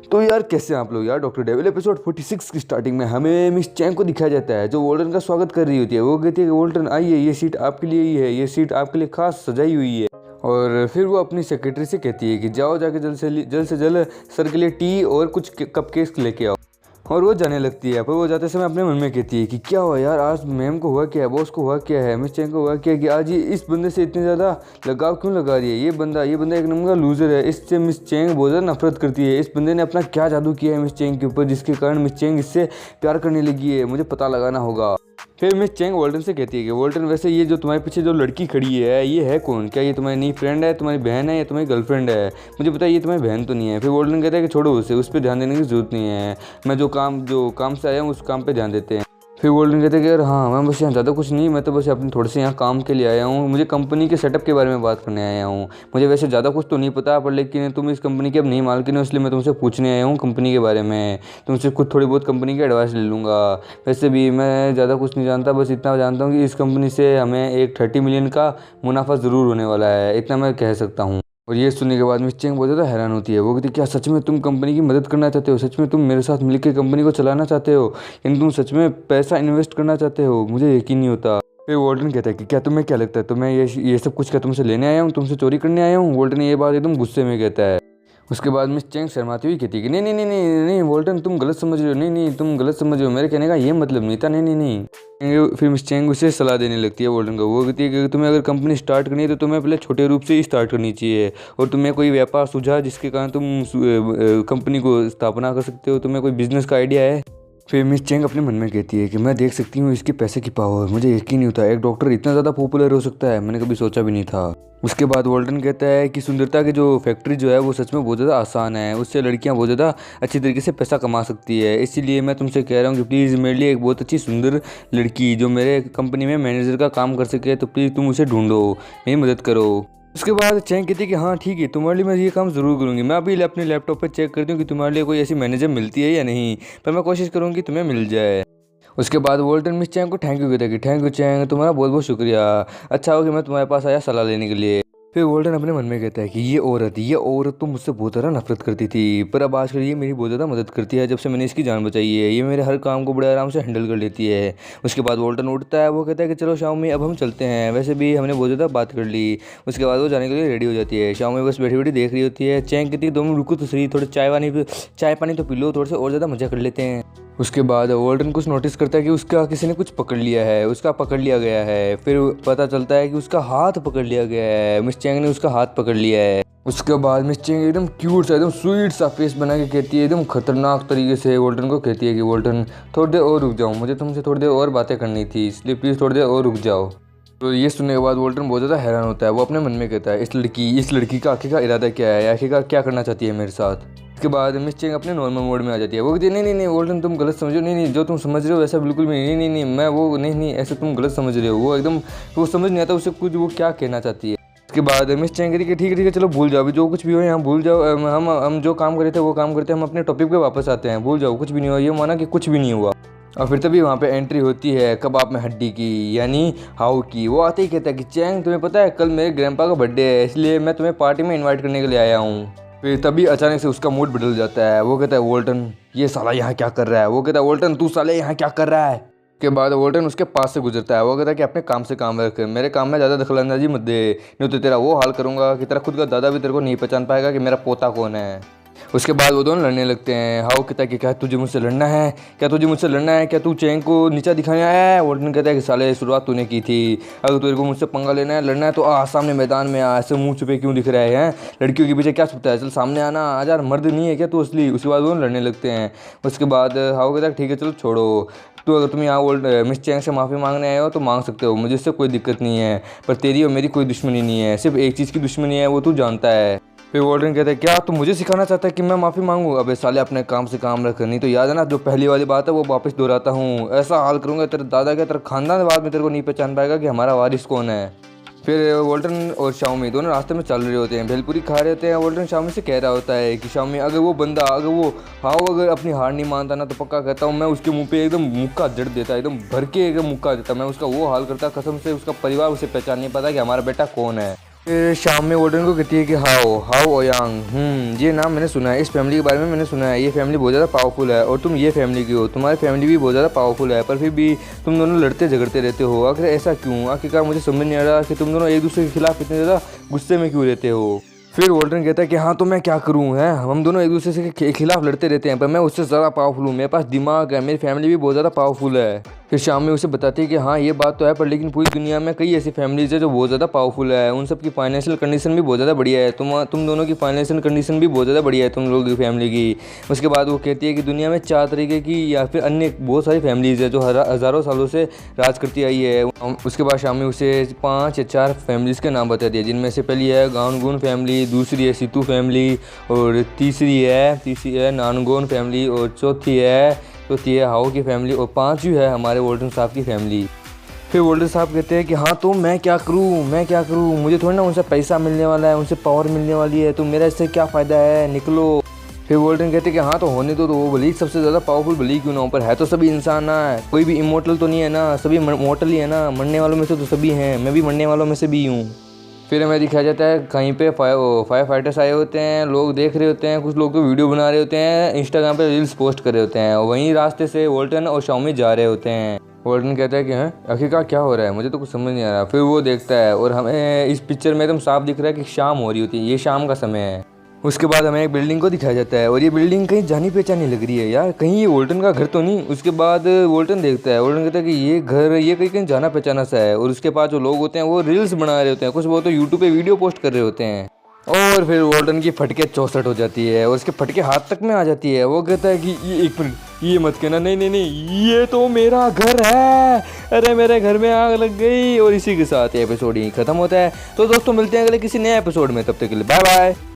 तो यार कैसे हैं आप लोग यार। डॉक्टर डेविल एपिसोड 46 की स्टार्टिंग में हमें मिस चैंग को दिखाया जाता है जो वोल्टन का स्वागत कर रही होती है। वो कहती है कि वोल्टन आइए, ये सीट आपके लिए ही है, ये सीट आपके लिए खास सजाई हुई है। और फिर वो अपनी सेक्रेटरी से कहती है कि जाओ जाके जल्द से जल्द सर के लिए टी और कुछ कपकेक्स लेके आओ। और वो जाने लगती है। पर वो जाते समय अपने मन में कहती है कि क्या हुआ यार, आज मैम को हुआ क्या है, बॉस को हुआ क्या है, मिस चैंग को हुआ क्या है कि आज ये इस बंदे से इतनी ज़्यादा लगाव क्यों लगा रही है। ये बंदा एक नंबर का लूज़र है। इससे मिस चैंग बहुत ज़्यादा नफरत करती है। इस बंदे ने अपना क्या जादू किया है मिस चैंग के ऊपर जिसके कारण मिस चैंग इससे प्यार करने लगी है। मुझे पता लगाना होगा। फिर मिस चैंग वोल्टन से कहती है कि वोल्टन वैसे ये जो तुम्हारे पीछे जो लड़की खड़ी है ये है कौन, क्या ये तुम्हारी नई फ्रेंड है, तुम्हारी बहन है या तुम्हारी गर्लफ्रेंड है। मुझे पता है ये तुम्हारी बहन तो नहीं है। फिर वोल्टन कहता है कि छोड़ो उसे, उस पर ध्यान देने की जरूरत नहीं है। मैं जो काम से आया हूँ उस काम पे ध्यान देते हैं। फिर वोल्टन कहते हैं कि यार हाँ, मैं बस यहाँ ज़्यादा कुछ नहीं, मैं तो बस अपने थोड़े से यहाँ काम के लिए आया हूँ। मुझे कंपनी के सेटअप के बारे में बात करने आया हूँ। मुझे वैसे ज़्यादा कुछ तो नहीं पता, पर लेकिन तुम इस कंपनी के अब नई मालकिन हो, इसलिए मैं तुमसे पूछने आया हूँ कंपनी के बारे में। तुमसे कुछ थोड़ी बहुत कंपनी की एडवाइस ले लूँगा। वैसे भी मैं ज़्यादा कुछ नहीं जानता, बस इतना जानता हूँ कि इस कंपनी से हमें एक 30 मिलियन का मुनाफा ज़रूर होने वाला है, इतना मैं कह सकता हूँ। और ये सुनने के बाद मिस चैंग बहुत ज़्यादा हैरान होती है। वो कहती है क्या सच में तुम कंपनी की मदद करना चाहते हो, सच में तुम मेरे साथ मिलकर कंपनी को चलाना चाहते हो, यानी तुम सच में पैसा इन्वेस्ट करना चाहते हो। मुझे यकीन नहीं होता। फिर वोल्टन कहता है कि क्या तुम्हें क्या लगता है, तो मैं ये सब कुछ क्या तुमसे लेने आया हूँ, तुमसे चोरी करने आया हूँ। वोल्टन ये बात एकदम गुस्से में कहता है। उसके बाद मिस चैंग शर्माती हुई कहती है कि नहीं नहीं नहीं नहीं नहीं वोल्टन तुम गलत समझ रहे हो, नहीं नहीं तुम गलत समझ रहे हो, मेरे कहने का ये मतलब नहीं था, नहीं नहीं नहीं। फिर मिस चैंग उसे सलाह देने लगती है वोल्टन को। वो कहती है कि तुम्हें अगर कंपनी स्टार्ट करनी है तो तुम्हें पहले छोटे रूप से ही स्टार्ट करनी चाहिए, और तुम्हें कोई व्यापार सूझा जिसके कारण तुम कंपनी को स्थापना कर सकते हो, तुम्हें कोई बिजनेस का आइडिया है। फिर मिस चैंग अपने मन में कहती है कि मैं देख सकती हूँ इसके पैसे की पावर, मुझे यकीन नहीं होता एक डॉक्टर इतना ज़्यादा पॉपुलर हो सकता है, मैंने कभी सोचा भी नहीं था। उसके बाद वोल्टन कहता है कि सुंदरता की जो फैक्ट्री जो है वो सच में बहुत ज़्यादा आसान है, उससे लड़कियां बहुत ज़्यादा अच्छी तरीके से पैसा कमा सकती है। इसीलिए मैं तुमसे कह रहा हूँ कि प्लीज़ मेरे लिए एक बहुत अच्छी सुंदर लड़की जो मेरे कंपनी में मैनेजर का काम कर सके, तो प्लीज़ तुम उसे ढूंढो, मेरी मदद करो। उसके बाद चैंग कहती है कि हाँ ठीक है, तुम्हारे लिए मैं ये काम ज़रूर करूँगी। मैं अभी अपने लैपटॉप पर चेक करती हूँ कि तुम्हारे लिए कोई ऐसी मैनेजर मिलती है या नहीं, पर मैं कोशिश करूँगी कि तुम्हें मिल जाए। उसके बाद वोल्टन मिस चैंग को थैंक यू कहता है कि थैंक यू चैंग, तुम्हारा बहुत बहुत शुक्रिया, अच्छा हो कि मैं तुम्हारे पास आया सलाह लेने के लिए। फिर वोल्टन अपने मन में कहता है कि ये औरत तो मुझसे बहुत ज़्यादा नफरत करती थी, पर अब आजकल ये मेरी बहुत ज़्यादा मदद करती है। जब से मैंने इसकी जान बचाई है ये मेरे हर काम को बड़े आराम से हैंडल कर लेती है। उसके बाद वोल्टन उठता है, वो कहता है कि चलो शाओमी अब हम चलते हैं, वैसे भी हमने बहुत ज़्यादा बात कर ली। उसके बाद वो जाने के लिए रेडी हो जाती है। शाओमी बस बैठी बैठी देख रही होती है। चैंग कहती है 2 मिनट रुको तो सही, थोड़े चाय पानी तो पी लो, थोड़े से और ज़्यादा मज़ा कर लेते हैं। उसके बाद वोल्टन कुछ नोटिस करता है कि उसका किसी ने कुछ पकड़ लिया है, उसका पकड़ लिया गया है। फिर पता चलता है कि उसका हाथ पकड़ लिया गया है, मिस चैंग ने उसका हाथ पकड़ लिया है। उसके बाद मिस चैंग एकदम क्यूट सा एकदम स्वीट सा फेस बना के कहती है एकदम खतरनाक तरीके से वोल्टन को कहती है कि वोल्टन थोड़ी देर और रुक जाओ, मुझे तुमसे थोड़ी देर और बातें करनी थी, इसलिए प्लीज़ थोड़ी देर और रुक जाओ। तो ये सुनने के बाद वोल्टन बहुत ज़्यादा हैरान होता है। वो अपने मन में कहता है इस लड़की का आखिरकार इरादा क्या है, आखिरकार क्या करना चाहती है मेरे साथ। उसके बाद मिस चैंग अपने नॉर्मल मोड में आ जाती है। वो कहती है नहीं नहीं नहीं वोल्टन तुम गलत समझ रहे हो, नहीं नहीं जो तुम समझ रहे हो ऐसा बिल्कुल भी नहीं, नहीं नहीं मैं वो नहीं नहीं ऐसे तुम गलत समझ रहे हो। वो समझ नहीं आता उसे कुछ वो क्या कहना चाहती है। उसके बाद मिस चैंग कहती है ठीक है चलो भूल जाओ, अभी जो कुछ भी हो यहाँ भूल जाओ, हम जो काम करे थे वो काम करते हैं, हम अपने टॉपिक पे वापस आते हैं, भूल जाओ कुछ भी नहीं हुआ, ये माना कि कुछ भी नहीं हुआ। और फिर तभी वहाँ पे एंट्री होती है कबाब में हड्डी की यानी हाउ की। वो आते ही कहता है कि चैंग तुम्हें पता है कल मेरे ग्रैंडपा का बर्थडे है, इसलिए मैं तुम्हें पार्टी में इनवाइट करने के लिए आया हूँ। फिर तभी अचानक से उसका मूड बदल जाता है। वो कहता है वोल्टन ये साला यहाँ क्या कर रहा है। वो कहता है वोल्टन तू साले यहाँ क्या कर रहा है। के बाद वोल्टन उसके पास से गुजरता है। वो कहता है कि अपने काम से काम रख, मेरे काम में ज़्यादा दखलंदाजी मत दे, नहीं तो तेरा वो हाल करूँगा कि तेरा खुद का दादा भी तेरे को नहीं पहचान पाएगा कि मेरा पोता कौन है। उसके बाद वो दोनों लड़ने लगते हैं। हाउ कहता है कि क्या तुझे मुझसे लड़ना है, क्या तू चैंग को नीचा दिखाने आया है। वोल्टन कहता है कि साले शुरुआत तूने की थी, अगर तेरे को मुझसे पंगा लेना है लड़ना है तो सामने मैदान में आ, ऐसे मुंह छुपे क्यों दिख रहे हैं, लड़कियों के पीछे क्या छुपता है, चल सामने आना, आजा, मर्द नहीं है क्या तू असली। उसके बाद वो लड़ने लगते हैं। उसके बाद हाउ कहता है ठीक है चलो छोड़ो, तो अगर तुम यहाँ मिस चैंग से माफ़ी मांगने आए हो तो मांग सकते हो, मुझे इससे कोई दिक्कत नहीं है, पर तेरी और मेरी कोई दुश्मनी नहीं है, सिर्फ एक चीज़ की दुश्मनी है, वो तू जानता है। फिर वोल्टन कहता है क्या तू मुझे सिखाना चाहता है कि मैं माफ़ी मांगूँ। अबे साले अपने काम से काम रख, नहीं तो याद है ना जो पहली वाली बात है वो वापस दोहराता हूँ, ऐसा हाल करूँगा तेरे दादा का तेरा खानदान बाद में तेरे को नहीं पहचान पाएगा कि हमारा वारिस कौन है। फिर वोल्टन और शाओमी दोनों रास्ते में चल रहे होते हैं, भेलपुरी खा रहे होते हैं। वोल्टन शाओमी से कह रहा होता है कि शाओमी अगर वो अगर अपनी हार नहीं मानता ना तो पक्का कहता हूँ मैं उसके मुंह पे एकदम मुक्का जड़ देता, एकदम भर के एकदम मुक्का देता, मैं उसका वो हाल करता कसम से उसका परिवार उसे पहचान नहीं पाता कि हमारा बेटा कौन है। फिर शाम में वॉर्डन को कहती है कि हाओ हाओ ओयांग, ये नाम मैंने सुना है, इस फैमिली के बारे में मैंने सुना है, ये फैमिली बहुत ज़्यादा पावरफुल है और तुम ये फैमिली की हो, तुम्हारी फैमिली भी बहुत ज़्यादा पावरफुल है, पर फिर भी तुम दोनों लड़ते झगड़ते रहते हो, आखिर ऐसा क्यों? आखिरकार मुझे समझ नहीं आ रहा कि तुम दोनों एक दूसरे के खिलाफ इतने ज़्यादा गुस्से में क्यों रहते हो। फिर वॉल्टन कहता है कि हाँ तो मैं क्या करूँ, है हम दोनों एक दूसरे के खिलाफ लड़ते रहते हैं, पर मैं उससे ज़्यादा पावरफुल हूँ, मेरे पास दिमाग है, मेरी फैमिली भी बहुत ज़्यादा पावरफुल है। फिर शाम में उसे बताती है कि हाँ ये बात तो है, पर लेकिन पूरी दुनिया में कई ऐसी फैमिलीज है जो बहुत ज़्यादा पावरफुल है, उन सब की फाइनेंशियल कंडीशन भी बहुत ज़्यादा बढ़िया है, तुम दोनों की फाइनेंशियल कंडीशन भी बहुत ज़्यादा बढ़िया है तुम लोगों की फैमिली की। उसके बाद वो कहती है कि दुनिया में 4 तरीके की या फिर अन्य बहुत सारी फैमिलीज़ है जो हज़ारों सालों से राज करती आई है। उसके बाद शाम में उसे 5 या 4 फैमिलीज़ के नाम बता दिए, जिनमें से पहली है गानगुन फैमिली, दूसरी है सीतू फैमिली और तीसरी है नानगोन फैमिली और चौथी है हाओ की फैमिली और 5वीं है हमारे वॉल्टन साहब की फैमिली। फिर वॉल्टन साहब कहते हैं कि हाँ तो मैं क्या करूँ, मुझे थोड़ी ना उनसे पैसा मिलने वाला है, उनसे पावर मिलने वाली है, तो मेरा इससे क्या फ़ायदा है, निकलो। फिर वॉल्टन कहते हैं कि हाँ तो होने दो, तो वो भले ही सबसे ज़्यादा पावरफुल भले ही क्यों ना हो, पर है तो सभी इंसान ना, कोई भी इमोर्टल तो नहीं है ना, सभी मॉर्टल ही है ना, मरने वालों में से तो सभी हैं, मैं भी मरने वालों में से भी हूँ। फिर हमें दिखाया जाता है कहीं पे फायर फाइटर्स आए होते हैं, लोग देख रहे होते हैं, कुछ लोग तो वीडियो बना रहे होते हैं, इंस्टाग्राम पे रील्स पोस्ट कर रहे होते हैं, और वहीं रास्ते से वॉल्टन और शाओमी जा रहे होते हैं। वॉल्टन कहता है कि हाँ आखिरकार क्या हो रहा है, मुझे तो कुछ समझ नहीं आ रहा। फिर वो देखता है और हमें इस पिक्चर में एकदम साफ दिख रहा है कि शाम हो रही होती है, ये शाम का समय है। उसके बाद हमें एक बिल्डिंग को दिखाया जाता है और ये बिल्डिंग कहीं जानी पहचानी लग रही है यार, कहीं ये वॉल्टन का घर तो नहीं। उसके बाद वॉल्टन देखता है, वॉल्टन कहता है कि ये घर ये कहीं जाना पहचाना सा है, और उसके पास जो लोग होते हैं वो रील्स बना रहे होते हैं, कुछ वो तो यूट्यूब पे वीडियो पोस्ट कर रहे होते हैं। और फिर वॉल्टन की फटके 64 हो जाती है और उसके फटके हाथ तक में आ जाती है। वो कहता है कि ये 1 मिनट, ये मत कहना, नहीं ये तो मेरा घर है, अरे मेरे घर में आग लग गई। और इसी के साथ एपिसोड यहीं खत्म होता है। तो दोस्तों मिलते हैं अगले किसी नए एपिसोड में, तब तक के लिए बाय बाय।